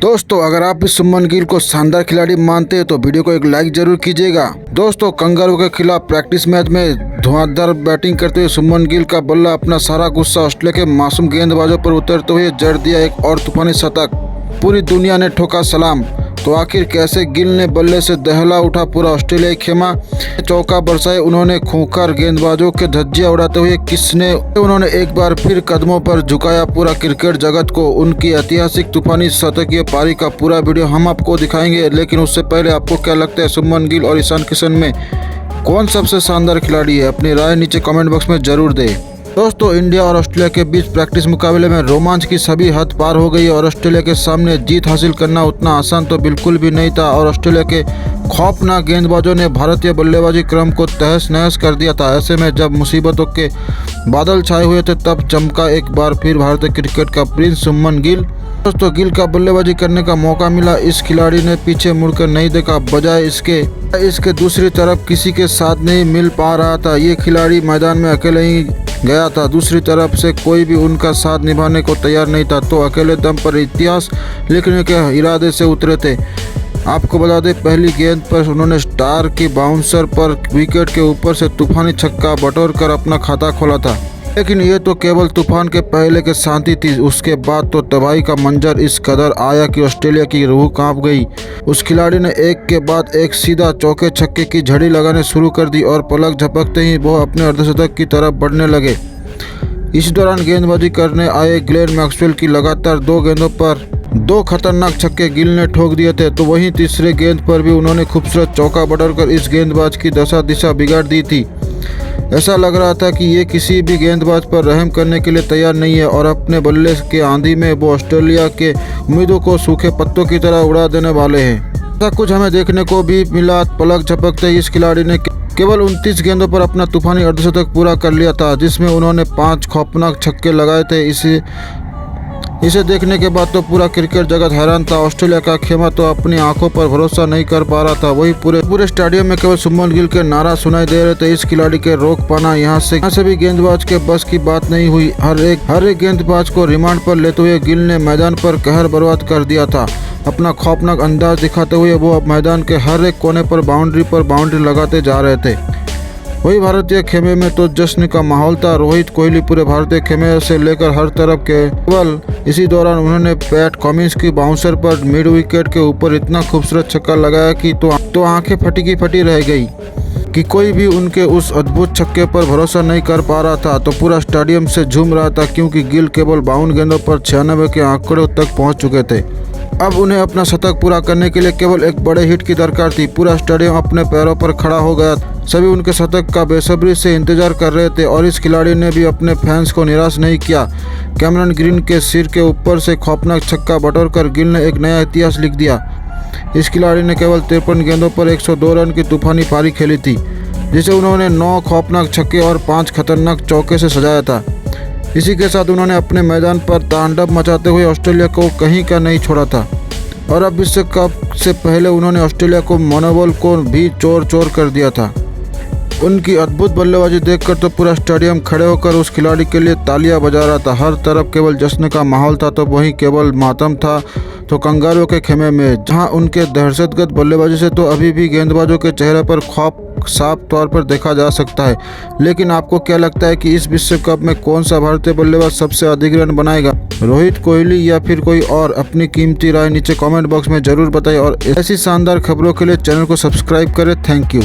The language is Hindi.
दोस्तों अगर आप इस शुभमन गिल को शानदार खिलाड़ी मानते हैं तो वीडियो को एक लाइक जरूर कीजिएगा। दोस्तों कंगारू के खिलाफ प्रैक्टिस मैच में धुआंधार बैटिंग करते हुए शुभमन गिल का बल्ला अपना सारा गुस्सा ऑस्ट्रेलिया के मासूम गेंदबाजों पर उतरते हुए जड़ दिया एक और तूफानी शतक। पूरी दुनिया ने ठोका सलाम। तो आखिर कैसे गिल ने बल्ले से दहला उठा पूरा ऑस्ट्रेलियाई खेमा, चौका बरसाए उन्होंने खूंखार गेंदबाजों के धज्जियां उड़ाते हुए किसने उन्होंने एक बार फिर कदमों पर झुकाया पूरा क्रिकेट जगत को। उनकी ऐतिहासिक तूफानी शतकीय पारी का पूरा वीडियो हम आपको दिखाएंगे, लेकिन उससे पहले आपको क्या लगता है शुभमन गिल और ईशान किशन में कौन सबसे शानदार खिलाड़ी है? अपनी राय नीचे कमेंट बॉक्स में जरूर दें। दोस्तों इंडिया और ऑस्ट्रेलिया के बीच प्रैक्टिस मुकाबले में रोमांच की सभी हद पार हो गई और ऑस्ट्रेलिया के सामने जीत हासिल करना उतना आसान तो बिल्कुल भी नहीं था और ऑस्ट्रेलिया के खौफनाक गेंदबाजों ने भारतीय बल्लेबाजी क्रम को तहस नहस कर दिया था। ऐसे में जब मुसीबतों के बादल छाए हुए थे तब चमका एक बार फिर भारतीय क्रिकेट का प्रिंस शुभमन गिल। दोस्तों गिल का बल्लेबाजी करने का मौका मिला, इस खिलाड़ी ने पीछे मुड़कर नहीं देखा, बजाय इसके दूसरी तरफ किसी के साथ नहीं मिल पा रहा था। ये खिलाड़ी मैदान में अकेले ही गया था, दूसरी तरफ से कोई भी उनका साथ निभाने को तैयार नहीं था, तो अकेले दम पर इतिहास लिखने के इरादे से उतरे थे। आपको बता दें पहली गेंद पर उन्होंने स्टार की बाउंसर पर विकेट के ऊपर से तूफानी छक्का बटोरकर अपना खाता खोला था। लेकिन ये तो केवल तूफान के पहले के शांति थी, उसके बाद तो तबाही का मंजर इस कदर आया कि ऑस्ट्रेलिया की रूह कांप गई। उस खिलाड़ी ने एक के बाद एक सीधा चौके छक्के की झड़ी लगाने शुरू कर दी और पलक झपकते ही वो अपने अर्धशतक की तरफ बढ़ने लगे। इस दौरान गेंदबाजी करने आए ग्लेन मैक्सवेल की लगातार 2 गेंदों पर 2 खतरनाक छक्के गिल ने ठोक दिए थे, तो वहीं तीसरे गेंद पर भी उन्होंने खूबसूरत चौका बटोरकर इस गेंदबाज की दिशा बिगाड़ दी थी। ऐसा लग रहा था कि ये किसी भी गेंदबाज पर रहम करने के लिए तैयार नहीं है और अपने बल्ले के आंधी में वो ऑस्ट्रेलिया के उम्मीदों को सूखे पत्तों की तरह उड़ा देने वाले हैं। ऐसा कुछ हमें देखने को भी मिला। पलक झपकते ही इस खिलाड़ी ने केवल 29 गेंदों पर अपना तूफानी अर्धशतक पूरा कर लिया था, जिसमें उन्होंने 5 खौफनाक छक्के लगाए थे। इसे देखने के बाद तो पूरा क्रिकेट जगत हैरान था। ऑस्ट्रेलिया का खेमा तो अपनी आंखों पर भरोसा नहीं कर पा रहा था। वही पूरे स्टेडियम में केवल शुभमन गिल के नारा सुनाई दे रहे थे। इस खिलाड़ी के रोक पाना यहाँ से भी गेंदबाज के बस की बात नहीं हुई। हर एक गेंदबाज को रिमांड पर लेते हुए गिल ने मैदान पर कहर बर्बाद कर दिया था। अपना खौफनाक अंदाज दिखाते हुए वो अब मैदान के हर एक कोने पर बाउंड्री लगाते जा रहे थे। वही भारतीय खेमे में तो जश्न का माहौल था। रोहित कोहली पूरे भारतीय खेमे से लेकर हर तरफ केवल इसी दौरान उन्होंने पैट कमिंस की बाउंसर पर मिड विकेट के ऊपर इतना खूबसूरत छक्का लगाया कि तो आंखें फटी की फटी रह गई कि कोई भी उनके उस अद्भुत छक्के पर भरोसा नहीं कर पा रहा था। तो पूरा स्टेडियम से झूम रहा था क्योंकि गिल केवल 52 गेंदों पर 96 के आंकड़ों तक पहुंच चुके थे। अब उन्हें अपना शतक पूरा करने के लिए केवल एक बड़े हिट की दरकार थी। पूरा स्टेडियम अपने पैरों पर खड़ा हो गया। सभी उनके शतक का बेसब्री से इंतजार कर रहे थे और इस खिलाड़ी ने भी अपने फैंस को निराश नहीं किया। कैमरन ग्रीन के सिर के ऊपर से खौफनाक छक्का बटोरकर गिल ने एक नया इतिहास लिख दिया। इस खिलाड़ी ने केवल 53 गेंदों पर 102 रन की तूफानी पारी खेली थी, जिसे उन्होंने 9 खौफनाक छक्के और 5 खतरनाक चौके से सजाया था। इसी के साथ उन्होंने अपने मैदान पर तांडव मचाते हुए ऑस्ट्रेलिया को कहीं का नहीं छोड़ा था और अब विश्व कप से पहले उन्होंने ऑस्ट्रेलिया को मनोबल को भी चोर कर दिया था। उनकी अद्भुत बल्लेबाजी देखकर तो पूरा स्टेडियम खड़े होकर उस खिलाड़ी के लिए तालियां बजा रहा था। हर तरफ केवल जश्न का माहौल था, तो वहीं केवल मातम था तो कंगारुओं के खेमे में, जहां उनके दहशतगर्द बल्लेबाजी से तो अभी भी गेंदबाजों के चेहरे पर खौफ साफ तौर पर देखा जा सकता है। लेकिन आपको क्या लगता है कि इस विश्व कप में कौन सा भारतीय बल्लेबाज सबसे अधिक रन बनाएगा, रोहित कोहली या फिर कोई और? अपनी कीमती राय नीचे कमेंट बॉक्स में जरूर बताइए और ऐसी शानदार खबरों के लिए चैनल को सब्सक्राइब करें। Thank you.